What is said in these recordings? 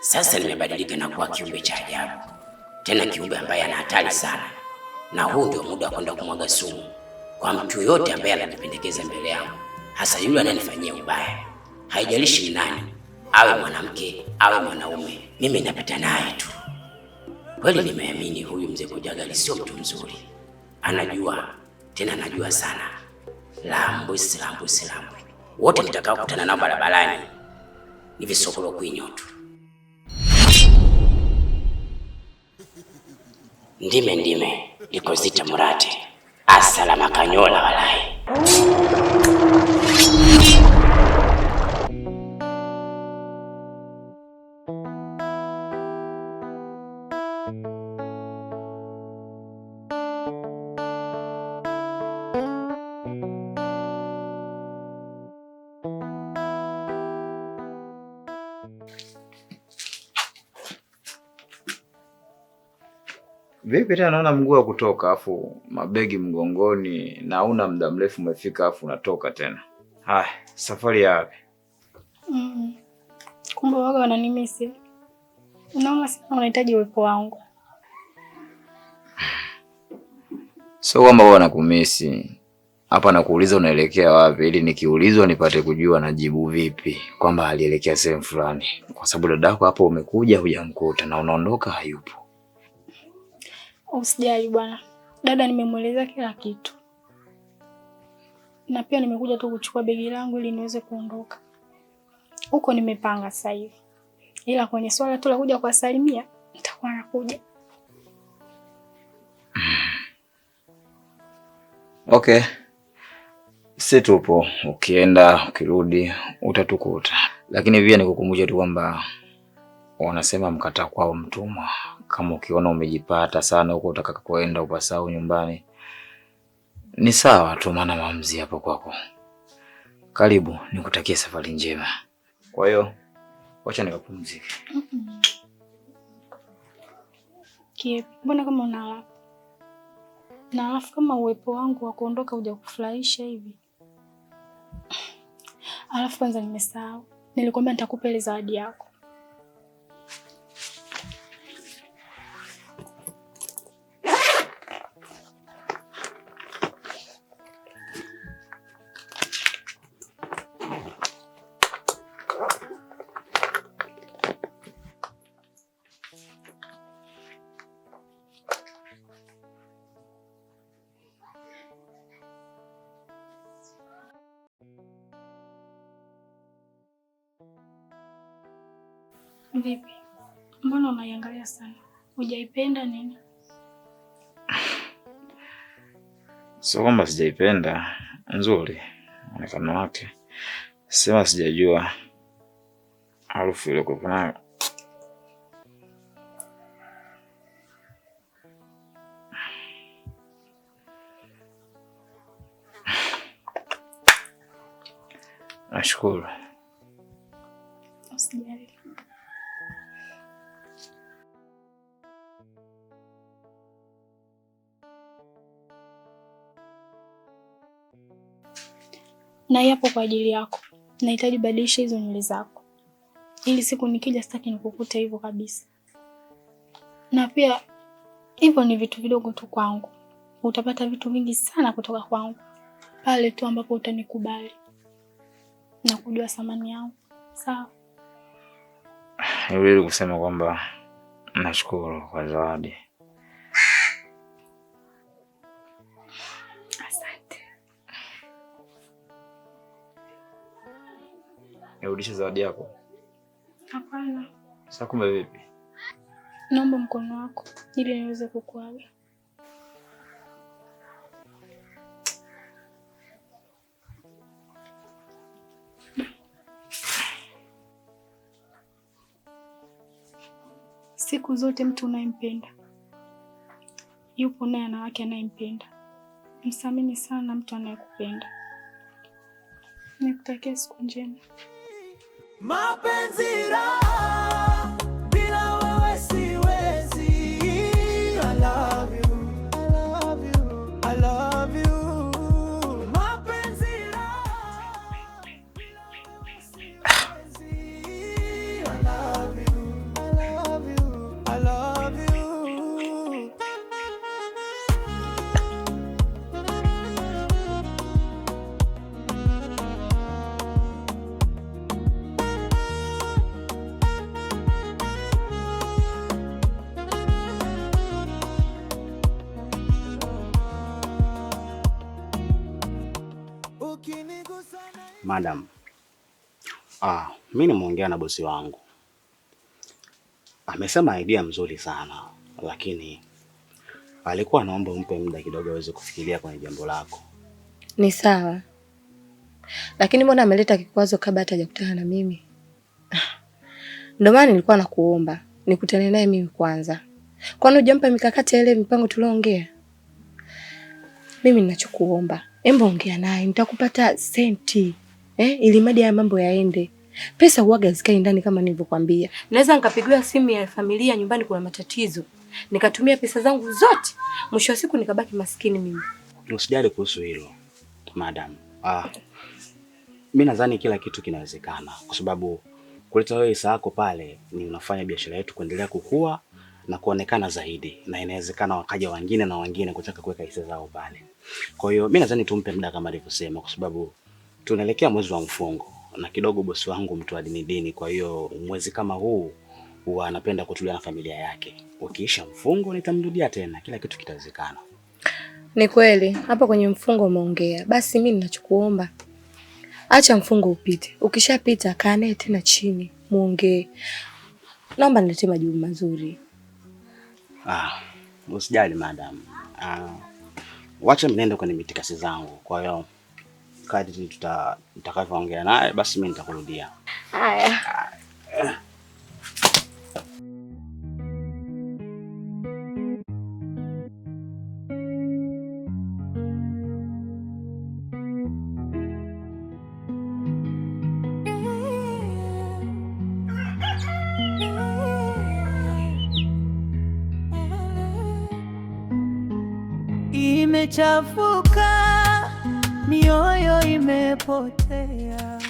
Sasa nimebadilika na kuwa kiumbe cha ajabu, tena kiumbe ambaye ana hatari sana, na huu ndio muda wa kwenda kumwaga sumu kwa mtu yoyote ambaye anajipendekeza mbele yangu, hasa yule anayenifanyia ubaya. Haijalishi ni nani, awe mwanamke awe mwanaume, mimi napita naye tu. Kweli nimeamini huyu mzee Kujagali sio mtu mzuri, anajua tena anajua sana. Lambu wote nitakao kutana nao barabarani ni visokolo kwinyo tu. Ndime liko zita murate asalama kanyola walai. Vipi tena naona mguu wa kutoka afu mabegi mgongoni na una muda mrefu umefika afu unatoka tena. Haya, safari ya wapi? Kumbe waga wananimisi. Unaona sana unahitaji uwepo wangu. Sio kwamba wanakumisi. Hapa nakuuliza unaelekea wapi ili nikiulizwa nipate kujua najibu vipi kwamba alielekea sehemu fulani. Kwa sababu dadako hapo umekuja hujamkuta na unaondoka hayupo. Usijali bwana. Dada nimemweleza kila kitu. Na pia nimekuja tu kuchukua begi langu ili niweze kuondoka. Huko nimepanga sasa hivi. Ila kwenye swala tu la kuja kuwasalimia nitakuwa nakuja. Okay. Sisi tupo, ukienda ukirudi utatukuta. Lakini pia nikukumbusha tu kwamba wanasema mkata kwao mtumwa. Kama ukiona umejipata sana huko utakakoenda upasao nyumbani, ni sawa tu, maana maamuzi hapo kwako. Karibu, nikutakie safari njema. Kwa hiyo wacha nikapumzike. Kiepi, mbona kama unalala? Na alafu kama uwepo wangu wa kuondoka huja kufurahisha hivi. Alafu kwanza nimesahau. Nilikwambia nitakupa ile zawadi yako. Vipi? Mbona unaiangalia sana? Hujaipenda nini? Sio kwamba sijaipenda, nzuri muonekano wake. Sema sijajua harufu ile kwa nayo. Nashukuru. Usijali. Na yapo kwa ajili yako. Nahitaji badilisha hizo nywele zako. Ili siku nikija sitaki nikukute hivyo kabisa. Na pia hivyo ni vitu vidogo tu kwangu. Utapata vitu vingi sana kutoka kwangu pale tu ambapo utanikubali na kujua thamani yangu. Sawa? Niwezi kusema kwamba nashukuru kwa zawadi. Nirudishe zawadi yako? Hapana. Sasa kumbe vipi? Naomba mkono wako ili niweze kukuaga. Siku zote mtu unayempenda yupo naye na wake anayempenda. Msamini sana mtu anayekupenda. Nikutakia siku njema. Mapenzi raha bila wewe siwezi. I love you, I love you, I love you. Mapenzi raha bila wewe siwezi. I love you. Madam, mimi nimeongea na bosi wangu. Amesema idea mzuri sana, lakini alikuwa anaomba umpe muda kidogo aweze kufikiria kwenye jambo lako. Ni sawa. Lakini mbona ameleta kikwazo kabla hata hajakutana na mimi? Ndio maana nilikuwa nakuomba nikutane naye mimi kwanza. Kwani hujampa mikakati ya ile mipango tulioongea? Mimi ninachokuomba, hebu ongea naye, nitakupata senti. Ili madi ya mambo yaende. Pesa huaga zikae ndani kama nilivyokuambia. Naweza nikapigiwa simu ya familia nyumbani kuna matatizo. Nikatumia pesa zangu zote. Mwisho wa siku nikabaki maskini mimi. Usijali kuhusu hilo, madam. Mimi nadhani kila kitu kinawezekana kwa sababu kuleta wewe hisa yako pale ni unafanya biashara yetu kuendelea kukua na kuonekana zaidi, na inawezekana wakaja wengine na wengine kutaka kuweka hisa zao pale. Kwa hiyo mimi nadhani tumpe muda kama alivyosema, kwa sababu tunaelekea mwezi wa mfungo na kidogo bosi wangu mtu wa dini, kwa hiyo mwezi kama huu huwa anapenda kutulia na familia yake. Ukiisha mfungo nitamrudia tena, kila kitu kitawezekana. Ni kweli, hapa kwenye mfungo umeongea. Basi mimi ninachokuomba, acha mfungo upite. Ukishapita kaa naye tena chini, muongee. Naomba niletee majibu mazuri. Usijali madam. Wacha mnende kwenye mitikasi zangu. Kwa hiyo kadri tutakavyoongea naye basi mimi nitakurudia. Haya. Imechafuka, mioyo imepotea.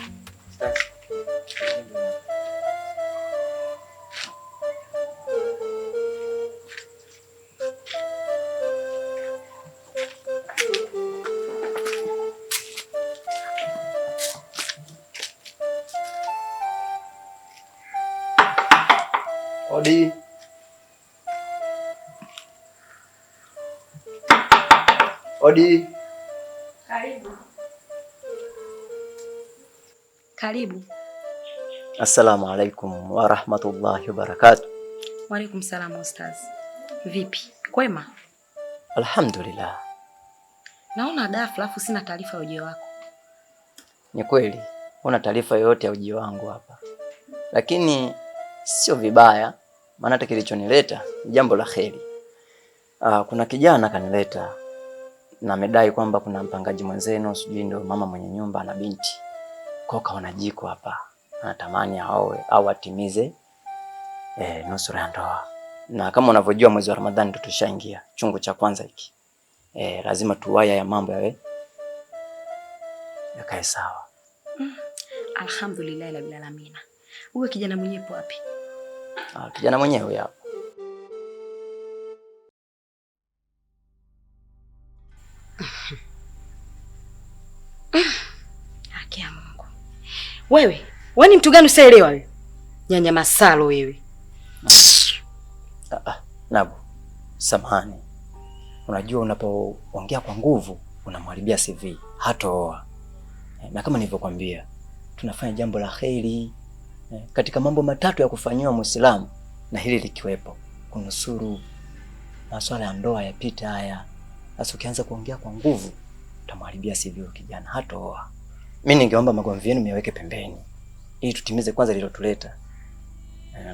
Odi. Odi. Karibu. Karibu. Assalamu alaikum wa rahmatullahi wa barakatuh. Wa alaikum salaam ustaz. Vipi? Kwema? Alhamdulillah. Naona ghafla afu sina taarifa ya ujio wako. Ni kweli, una taarifa yoyote ya ujio wangu hapa. Lakini sio vibaya, maana hata kilichonileta ni jambo la kheri. Kuna kijana kanileta na amedai kwamba kuna mpangaji mwenzenu, sijui ndio mama mwenye nyumba na binti. Kwa kaona jiko hapa, anatamani aoe au atimize nusura ya ndoa. Na kama unavyojua mwezi wa Ramadhani ndio tushaingia, chungu cha kwanza hiki. Lazima tuwaya ya mambo yawe yakae sawa. Alhamdulillah rabbil alamin. Huyo kijana mwenyewe wapi? Kijana mwenyewe hapo. Haki ya Mungu. Wewe ni mtu gani usielewa wewe? Nyanya Masalo wewe. Nabu, samahani. Unajua unapoongea kwa nguvu unamharibia CV, hatooa. Na kama nilivyokuambia, tunafanya jambo la kheri. Katika mambo matatu ya kufanyiwa Muislamu na hili likiwepo, kunusuru masuala ya ndoa yapita haya. Sasa ukianza kuongea kwa nguvu utamharibia CV kijana, hatooa. Mimi ningeomba magomvi yenu miweke pembeni ili tutimize kwanza lilotuleta.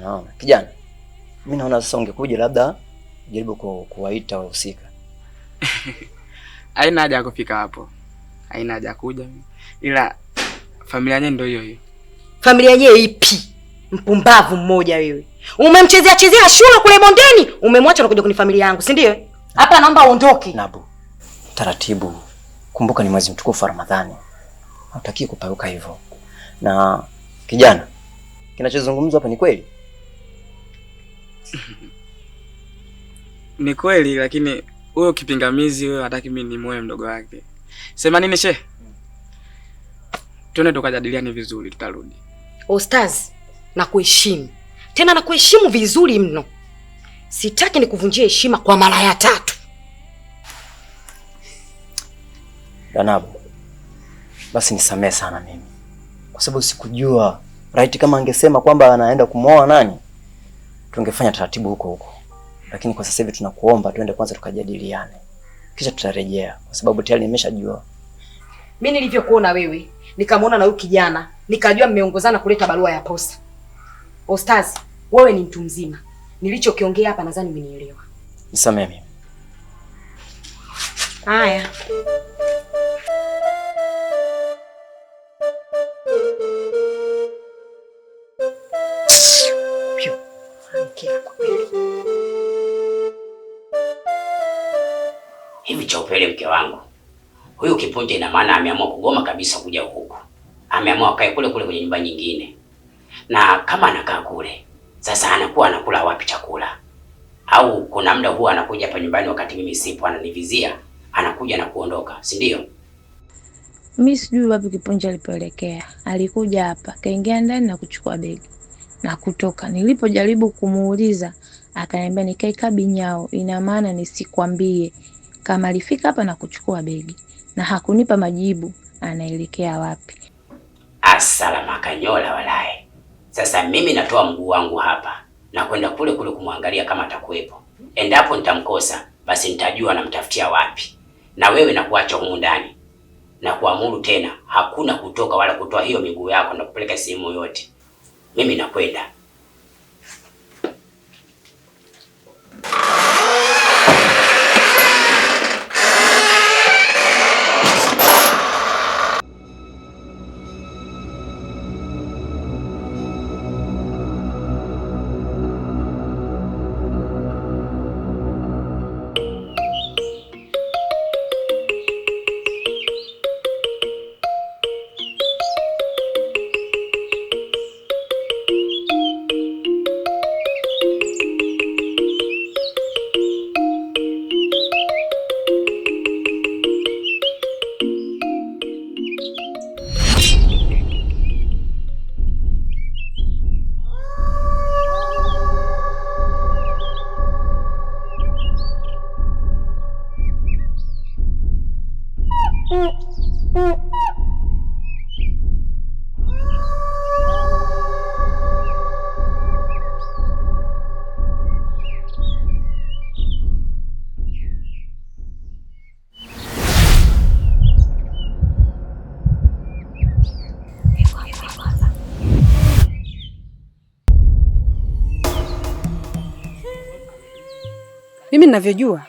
Naona kijana, mimi naona sasa ungekuja labda jaribu kuwaita wahusika. Haina haja kufika hapo. Haina haja kuja. Ila familia yenyewe ndio hiyo hiyo. Familia yenyewe ipi? Mpumbavu mmoja wewe. Umemchezea shule kule bondeni, umemwacha na kuja kwenye familia yangu, si ndio? Hapa naomba uondoke. Nabu, taratibu. Kumbuka ni mwezi mtukufu wa Ramadhani. Hutaki kupauka hivyo. Na kijana, kinachozungumzwa hapa ni kweli? Ni kweli, lakini huyo kipingamizi wewe hataki mimi ni moyo mdogo wake. Sema nini she? Tuone tukajadiliane vizuri, tutarudi. Ustaz, na kuheshimu. Tena na kuheshimu vizuri mno. Sitaki nikuvunjie heshima kwa mara ya 3. Danabu, basi nisamehe sana mimi. kwa sababu sikujua. Right, kama angesema kwamba anaenda kumwoa nani, tungefanya taratibu huko huko. Lakini kwa sasa hivi tunakuomba tuende kwanza tukajadiliane. Kisha tutarejea kwa sababu tayari nimeshajua. Mimi nilivyokuona wewe, nikamwona na huyu kijana, nikajua mmeongozana kuleta barua ya posta. Ostazi, wewe ni mtu mzima. Nilichokiongea hapa nadhani umenielewa. Nisamehe mimi. Haya. Hivi cha upele mke wangu. Huyu Kipunje ina maana ameamua kugoma kabisa kuja huku. Ameamua akae kule kule kwenye nyumba nyingine. Na kama anakaa kule, sasa anakuwa anakula wapi chakula? Au kuna muda huwa anakuja hapa nyumbani wakati mimi sipo, ananivizia, anakuja na kuondoka, si ndio? Mimi sijui wapi Kipunje alipoelekea. Alikuja hapa, kaingia ndani na kuchukua begi na kutoka. Nilipojaribu kumuuliza, akaniambia nikae kabinyao, ina maana nisikwambie kama alifika hapa na kuchukua begi. Na hakunipa majibu anaelekea wapi. Asalama kanyola walai. Sasa mimi natoa mguu wangu hapa na kwenda kule kule kumwangalia kama atakuwepo. Endapo nitamkosa, basi nitajua namtafutia wapi. Na wewe na kuacha humu ndani. Na kuamuru tena hakuna kutoka wala kutoa hiyo miguu yako na kupeleka sehemu yote. Mimi nakwenda. Mimi ninavyojua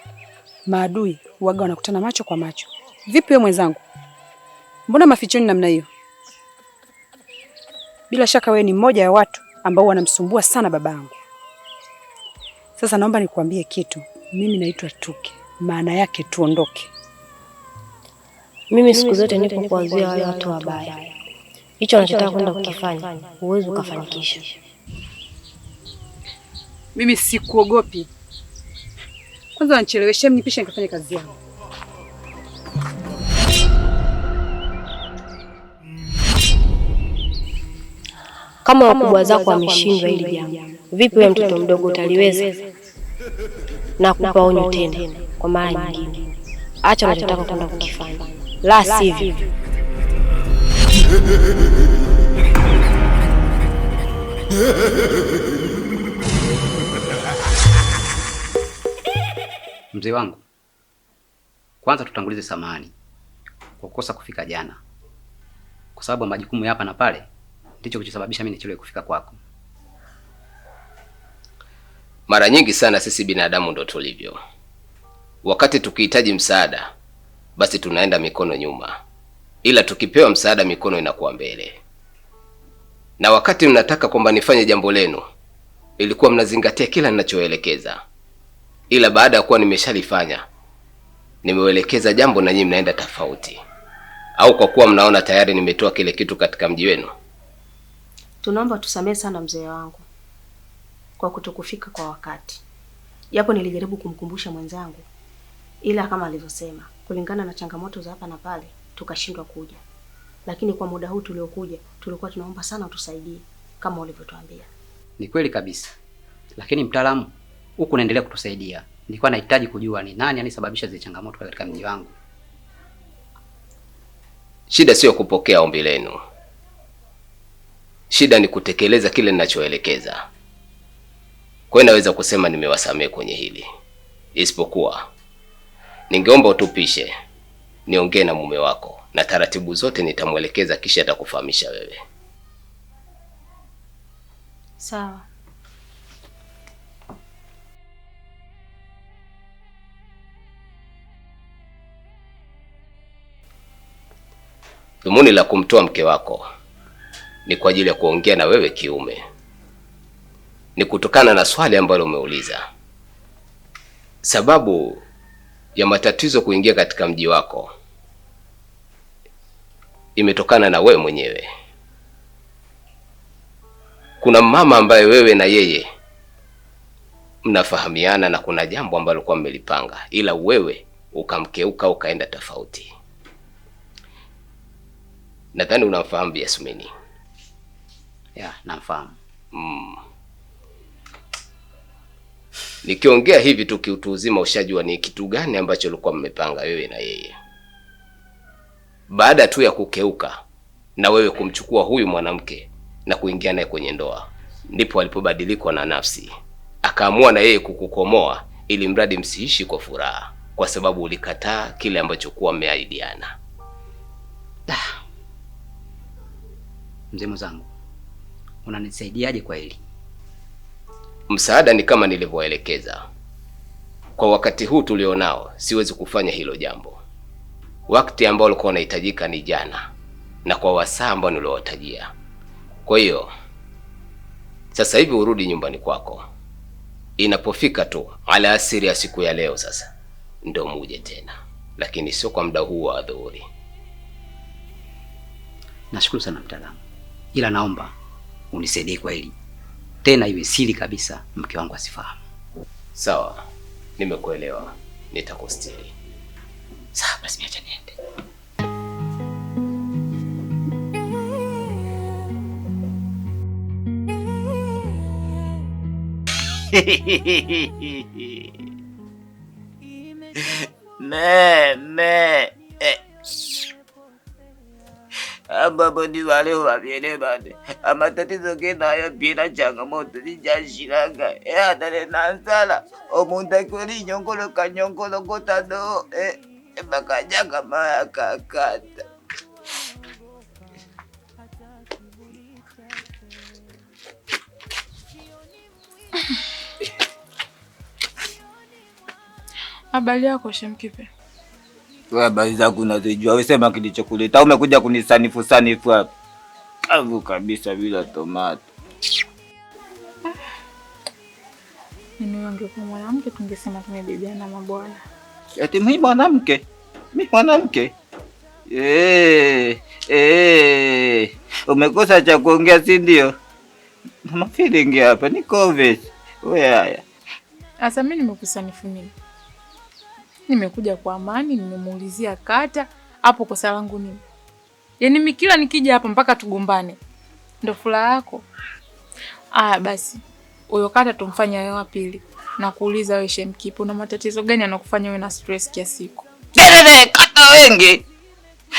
maadui huaga wanakutana macho kwa macho. Vipi wewe mwenzangu? Mbona mafichoni namna hiyo? Bila shaka wewe ni mmoja ya watu ambao wanamsumbua sana babangu. Sasa naomba nikuambie kitu. Mimi naitwa Tuke. Maana yake tuondoke. Mimi siku zote nipo kuanzia wale watu wabaya. Hicho anachotaka kwenda kukifanya, uwezo ukafanikisha. Mimi sikuogopi. Kwanza wanicheleweshe mnipishe nikafanye kazi yangu. Kama wakubwa zako wameshindwa hili jambo, vipi wewe mtoto mdogo utaliweza? Na kupa onyo tena kwa mara nyingine. Acha unachotaka kwenda kukifanya. La sivyo. Mzee wangu, kwanza tutangulize samahani kwa kukosa kufika jana, kwa sababu majukumu hapa na pale ndicho kilichosababisha mimi nichelewe kufika kwako. Mara nyingi sana sisi binadamu ndo tulivyo. Wakati tukihitaji msaada, basi tunaenda mikono nyuma, ila tukipewa msaada mikono inakuwa mbele. Na wakati mnataka kwamba nifanye jambo lenu, ilikuwa mnazingatia kila ninachoelekeza. Ila baada ya kuwa nimeshalifanya, nimeelekeza jambo na nyinyi mnaenda tofauti. Au kwa kuwa mnaona tayari nimetoa kile kitu katika mji wenu. Tunaomba tusamehe sana mzee wangu kwa kutokufika kwa wakati. Japo nilijaribu kumkumbusha mwenzangu, ila kama alivyosema, kulingana na changamoto za hapa na pale, tukashindwa kuja. Lakini kwa muda huu tuliokuja, tulikuwa tunaomba sana utusaidie kama ulivyotuambia. Ni kweli kabisa. Lakini mtaalamu, huku naendelea kutusaidia. Nilikuwa nahitaji kujua ni nani anisababisha zile changamoto katika mji wangu. Shida sio kupokea ombi lenu. Shida ni kutekeleza kile ninachoelekeza. Kwa hiyo naweza kusema nimewasamehe kwenye hili. Isipokuwa ningeomba utupishe niongee na mume wako, na taratibu zote nitamwelekeza, kisha atakufahamisha wewe. Sawa. Dhumuni la kumtoa mke wako ni kwa ajili ya kuongea na wewe kiume. Ni kutokana na swali ambalo umeuliza. Sababu ya matatizo kuingia katika mji wako imetokana na wewe mwenyewe. Kuna mama ambaye wewe na yeye mnafahamiana na kuna jambo ambalo kwa mmelipanga, ila wewe ukamkeuka ukaenda tofauti. Nadhani unamfahamu Yasmini. Ya, namfahamu. Nikiongea hivi tu kiutu uzima ushajua ni kitu gani ambacho ulikuwa mmepanga wewe na yeye. Baada tu ya kukeuka na wewe kumchukua huyu mwanamke na kuingia naye kwenye ndoa, ndipo alipobadilikwa na nafsi. Akaamua na yeye kukukomoa ili mradi msiishi kwa furaha, kwa sababu ulikataa kile ambacho kuwa mmeahidiana. Mzee mzangu, unanisaidiaje kwa hili? Msaada ni kama nilivyoelekeza. Kwa wakati huu tulionao, siwezi kufanya hilo jambo. Wakati ambao ulikuwa unahitajika ni jana, na kwa wasaa ambao niliowatajia. Kwa hiyo sasa hivi urudi nyumbani kwako. Inapofika tu alasiri ya siku ya leo sasa ndio muje tena, lakini sio kwa muda huu wa adhuhuri. Nashukuru sana mtaalamu, ila naomba unisaidie kwa hili, tena iwe siri kabisa, mke wangu asifahamu. Sawa, nimekuelewa, nitakustiri. Sawa, basi niacha niende. Ambapo ni wale wavyele bade amatatizo genayo pina changamoto zijashiranga adale nansala omuntu akweli nyongolo kanyongolo kotado bakajaga maya kakata. Habari yako Shemkipe? Wewe habari zako unazijua. Wewe sema kilichokuleta. Umekuja kunisanifu sanifu hapa. Kavu kabisa bila tomato. Mimi ungekuwa mwanamke tungesema tumebibiana mabwana. Eti mimi mwanamke? Mimi mwanamke? Umekosa cha kuongea si ndio? Mama feeling hapa ni COVID. Wewe haya. Sasa mimi nimekusanifu nini? Nimekuja kwa amani, nimemuulizia kata, hapo kosa langu nini? Yaani mimi kila nikija hapa mpaka tugombane. Ndio furaha yako? Basi. Huyo kata tumfanya wewe wa pili. Na kuuliza wewe Shemkipe, una matatizo gani yanakufanya wewe na stress kiasi hiko? Kata wengi.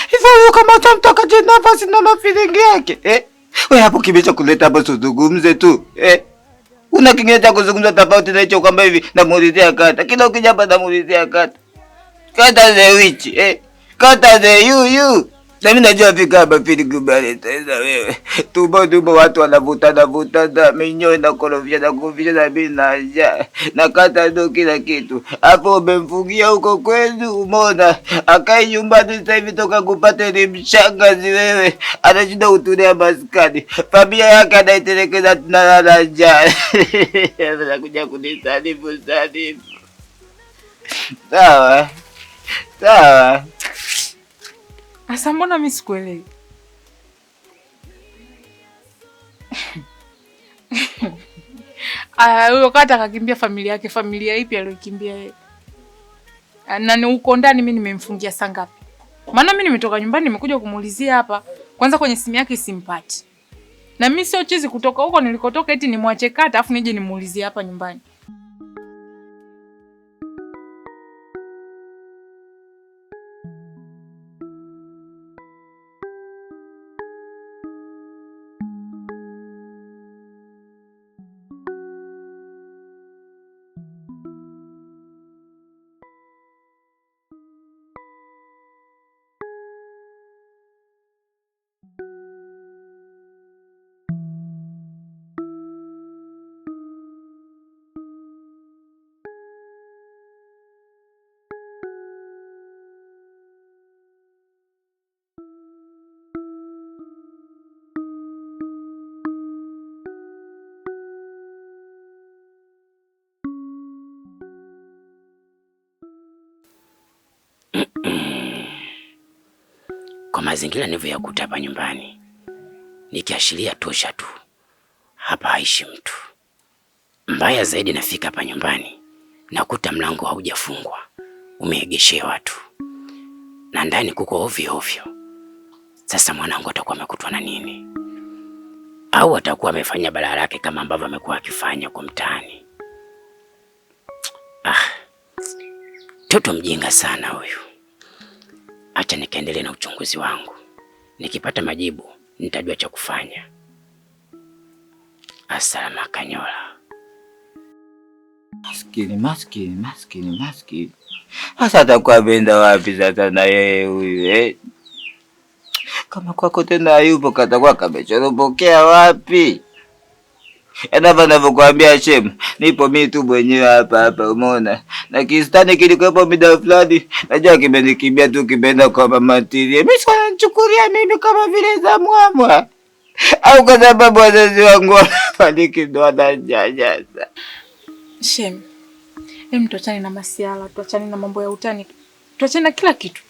Hivyo kama utamtaka jina nafasi na mafilingi yake. Wewe hapo kimecha kuleta hapo tuzungumze tu. Una kingine cha kuzungumza tofauti na hicho kwamba hivi namuulizia kata. Kila ukija hapa namuulizia kata. Kata the witch, kata the you. Na mimi najua fika hapa pili kubali tena wewe. Tubo watu wanavutana minyo na korofia na kufisha na binaja. Na kata ndo kila kitu. Hapo umemfungia huko kwenu umeona. Akai nyumbani sasa hivi toka kupata ni mshangazi wewe. Anashinda kutulia maskani. Familia yake anaitelekeza tunalala njaa. Anakuja kunisanifu. Sawa. Asa mbona mimi sikuelewi? Huyo kata akakimbia familia yake. Familia ipi aliyokimbia yeye? Na ni uko ndani mimi nimemfungia saa ngapi? Maana mimi nimetoka nyumbani nimekuja kumuulizia hapa. Kwanza kwenye simu yake simpati. Na mimi sio chizi kutoka huko nilikotoka eti nimwache kata afu nije nimuulizie hapa nyumbani. kwa mazingira nilivyoyakuta hapa nyumbani, nikiashiria tosha tu, hapa haishi mtu. Mbaya zaidi, nafika hapa nyumbani nakuta mlango haujafungwa, umeegeshewa tu, na ndani kuko ovyo ovyo. Sasa mwanangu atakuwa amekutwa na nini? Au atakuwa amefanya balaa lake kama ambavyo amekuwa akifanya kwa mtaani? Toto mjinga sana huyu. Acha nikaendelee na uchunguzi wangu. Nikipata majibu nitajua cha kufanya. Asalama Kanyola. Maskini. Sasa atakuwa ameenda wapi sasa na yeye huyu Kama kwako tena yupo katakuwa kamechorobokea wapi? Hapa ninavyokuambia Shem, nipo mimi tu mwenyewe hapa umeona. Na kistani kilikuwepo mida fulani, najua kimenikimbia tu kimeenda kwa mama Tirie. Mimi sikuchukulia mimi kama vile za mwamwa. Au kwa sababu wazazi wangu wanafariki ndo wananyanyasa. Shem, tuachane na masiala, tuachane na mambo ya utani. Tuachane na kila kitu.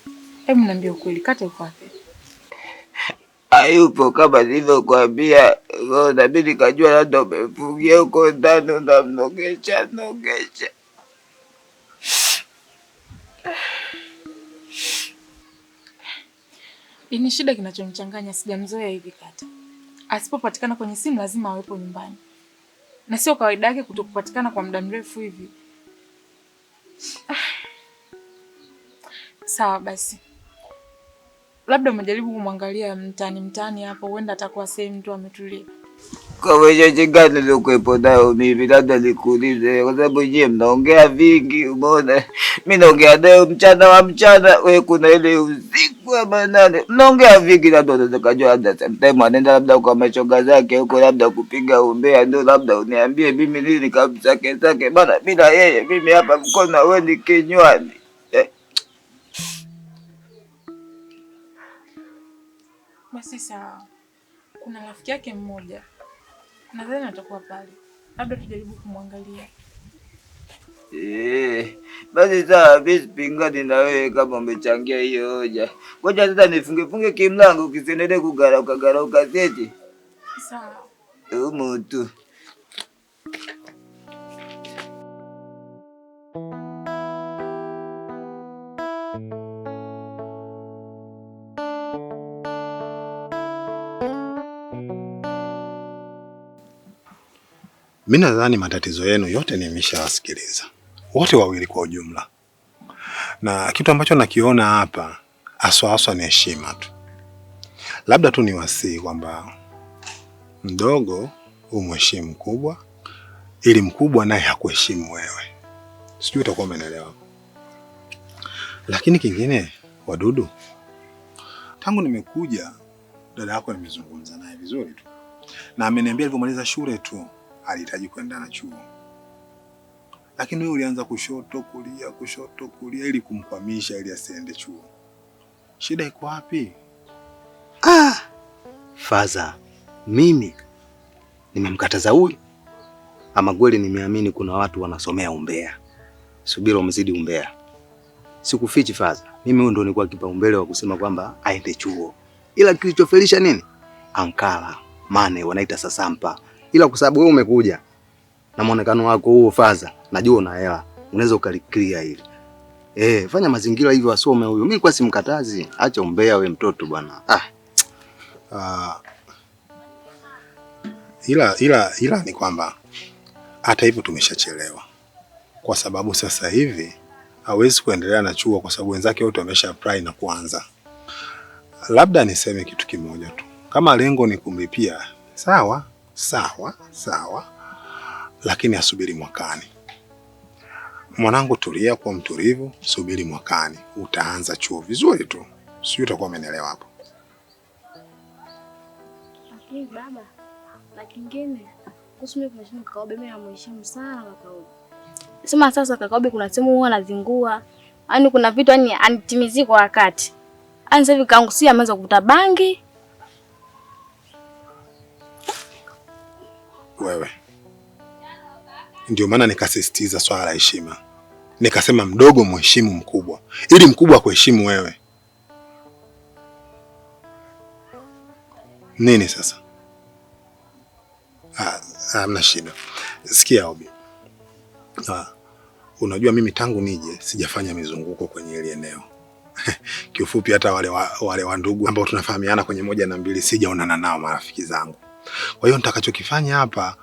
Niambie ukweli, Kata yuko wapi? Hayupo kama nilivyokuambia. Na mimi nikajua labda umefungia huko ndani unamnogesha. Ni shida kinachonichanganya, sijamzoea hivi Kata. Asipopatikana kwenye simu lazima awepo nyumbani. Na sio kawaida yake kutokupatikana kwa muda mrefu hivi. Sawa basi. Labda umejaribu kumwangalia mtaani hapo, huenda atakuwa sehemu tu ametulia. Kwa wewe gani nilikuwepo nayo mimi, labda nikuulize kwa sababu nyie mnaongea vingi, umeona? Mimi naongea nayo mchana, wewe kuna ile usiku wa manane. Mnaongea vingi, labda unataka labda sometime anaenda labda kwa machoga zake huko, labda kupiga umbea, ndio labda uniambie mimi nini kabisa zake bana, bila yeye mimi hapa mkono wewe ni kinywani. Basi sawa. Kuna rafiki yake mmoja. Nadhani atakuwa pale. Labda tujaribu kumwangalia. Basi sawa, basi pingani na wewe kama umechangia hiyo hoja. Ngoja sasa nifunge kimlango kisiendelee kugarauka seti. Sawa. Mtu. Mimi nadhani matatizo yenu yote nimeshawasikiliza. Wote wawili kwa ujumla. Na kitu ambacho nakiona hapa aswa ni heshima tu. Labda tu niwasihi kwamba mdogo umheshimu mkubwa ili mkubwa naye hakuheshimu wewe. Sijui utakuwa umeelewa. Lakini kingine, Wadudu, tangu nimekuja dada yako nimezungumza naye vizuri tu. Na ameniambia alipomaliza shule tu alihitaji kwenda na chuo. Lakini wewe ulianza kushoto kulia ili kumkwamisha ili asiende chuo. Shida iko wapi? Faza, mimi nimemkataza huyu? Ama kweli nimeamini kuna watu wanasomea umbea? Subira, umezidi umbea. Sikufichi Faza, mimi huyo ndo nilikuwa kipaumbele wa kusema kwamba aende chuo. Ila kilichofelisha nini? Ankara, mane wanaita sasampa. Ila kwa sababu wewe umekuja na muonekano wako huo Faza, najua una hela, unaweza ukaliklia hili. Fanya mazingira hivyo asome huyo. Mimi kwa simkatazi, acha umbea we mtoto bwana. Ila ni kwamba hata hivyo tumeshachelewa. Kwa sababu sasa hivi hawezi kuendelea na chuo kwa sababu wenzake wote wamesha apply na kuanza. Labda niseme kitu kimoja tu. Kama lengo ni kumlipia, sawa. Lakini asubiri mwakani. Mwanangu, tulia kwa mtulivu, subiri mwakani. Utaanza chuo vizuri tu. Sijui utakuwa umeelewa hapo. Lakini baba, na kingine, kuhusu mimi kumheshimu Kakaobe, mimi namheshimu sana Kakaobe. Sema sasa Kakaobe kuna sehemu huwa anazingua. Yaani kuna vitu yani anitimizii kwa wakati. Yaani sasa hivi kaangu si ameanza kuvuta bangi. Wewe. Ndio maana nikasisitiza swala la heshima. Nikasema mdogo mheshimu mkubwa, ili mkubwa kuheshimu wewe. Nini sasa? Hamna shida. Sikia Obi. Unajua mimi tangu nije sijafanya mizunguko kwenye ile eneo. Kiufupi hata wale wa ndugu ambao tunafahamiana kwenye 1 na 2 sijaonana nao, marafiki zangu. Kwa hiyo nitakachokifanya hapa,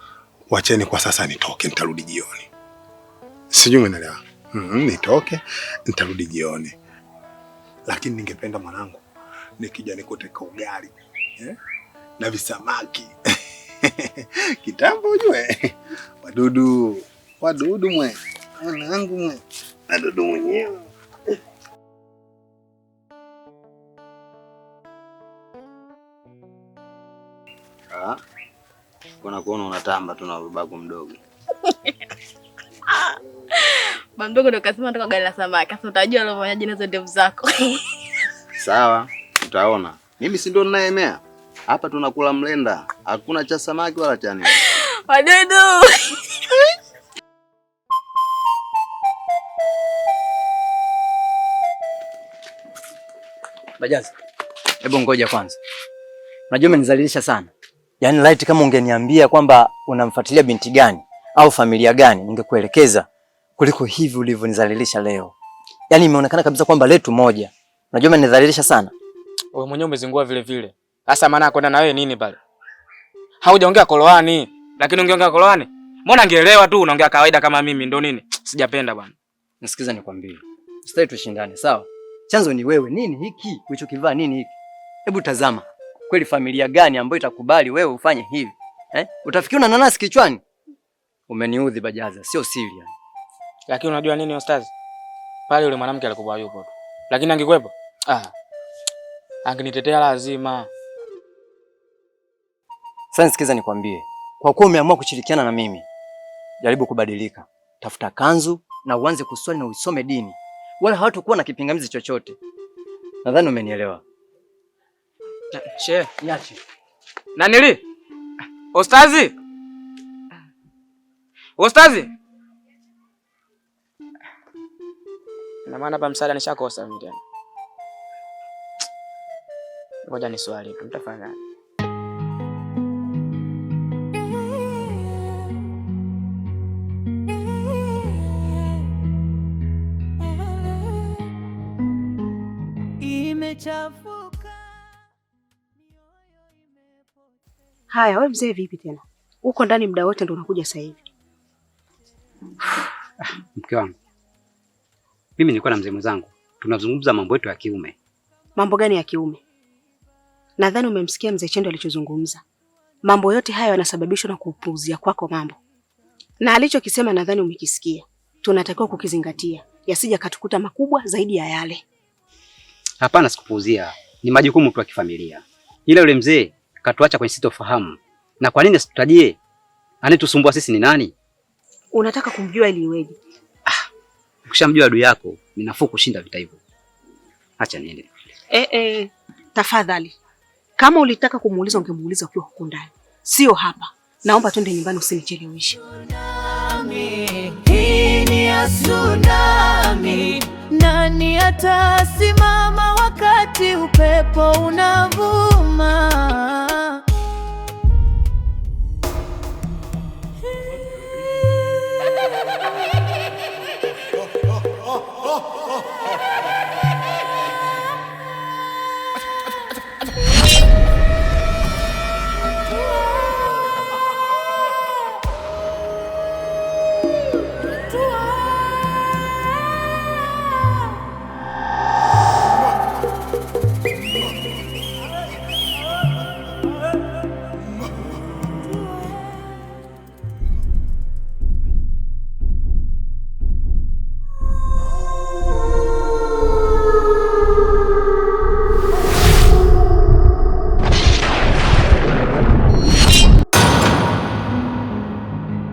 wacheni kwa sasa nitoke, nitarudi jioni. Sijui umeelewa? Nitoke, nitarudi jioni. Lakini ningependa mwanangu nikija nikoteka ugali na visamaki. Kitambo ujue. Wadudu mwe. Mwanangu mwe. Wadudu mwenyewe. Kuna kuona unatamba tu na babako mdogo. Baba mdogo ndo kasema nataka gari la samaki. Sasa utajua leo mwenyeji nazo ndevu zako. Sawa, utaona. Mimi si ndo ninaemea. Hapa tunakula mlenda. Hakuna cha samaki wala cha nini. Wadudu. Bajazi. Hebu ngoja kwanza. Unajua umenizalilisha sana. Yaani light kama ungeniambia kwamba unamfuatilia binti gani au familia gani ningekuelekeza kuliko hivi ulivyonizalilisha leo. Yaani imeonekana kabisa kwamba letu moja. Unajua umenizalilisha sana. Wewe mwenyewe umezingua vile vile. Sasa maana kwenda na wewe nini pale? Haujaongea koloani, lakini ungeongea koloani. Mbona angeelewa tu unaongea kawaida kama mimi ndo nini? Sijapenda bwana. Nisikiza nikwambie. Sitaki tushindane, sawa? Chanzo ni wewe. Nini hiki? Ulichokivaa nini hiki? Hebu tazama. Kweli familia gani ambayo itakubali wewe ufanye hivi? Utafikia una nanasi kichwani? Umeniudhi Bajaza, sio siri yani. Lakini unajua nini Ostaz? Pale yule mwanamke alikuwa yupo tu. Lakini angekuepo? Angenitetea lazima. Sasa nisikiza nikwambie. Kwa kuwa umeamua kushirikiana na mimi, jaribu kubadilika. Tafuta kanzu na uanze kuswali na usome dini. Wala hawatakuwa na kipingamizi chochote. Nadhani umenielewa. She, niache. Nanili? Ostazi? Ostazi? Na maana hapa msaada nishakosa mimi tena. Ngoja ni swali tu, mtafanya. Haya, wewe mzee vipi tena? Uko ndani muda wote ndo unakuja sasa hivi. Mke wangu. Mimi nilikuwa na mzee mwenzangu. Tunazungumza mambo yetu ya kiume. Mambo gani ya kiume? Nadhani umemsikia mzee Chendo alichozungumza. Mambo yote haya yanasababishwa na kupuuzia kwako mambo. Na alichokisema nadhani umekisikia. Tunatakiwa kukizingatia. Yasija katukuta makubwa zaidi ya yale. Hapana, sikupuuzia. Ni majukumu tu ya kifamilia. Ila yule mzee katuacha kwenye sitofahamu. Na kwa nini asitutajie? Anayetusumbua sisi ni nani? Unataka kumjua ili iweje? Ukishamjua adui yako, ni nafuu kushinda vita hivyo. Acha niende. Tafadhali. Kama ulitaka kumuuliza ungemuuliza ukiwa huko ndani. Sio hapa. Naomba twende nyumbani usinicheleweshe. Hii ni ya tsunami. Nani atasimama wakati upepo unavuma?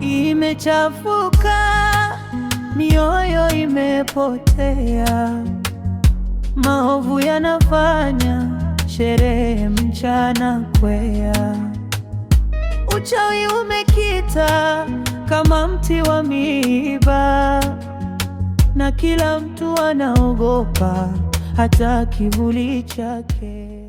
Imechafuka, mioyo imepotea, maovu yanafanya sherehe mchana kwea, uchawi umekita kama mti wa miiba, na kila mtu anaogopa hata kivuli chake.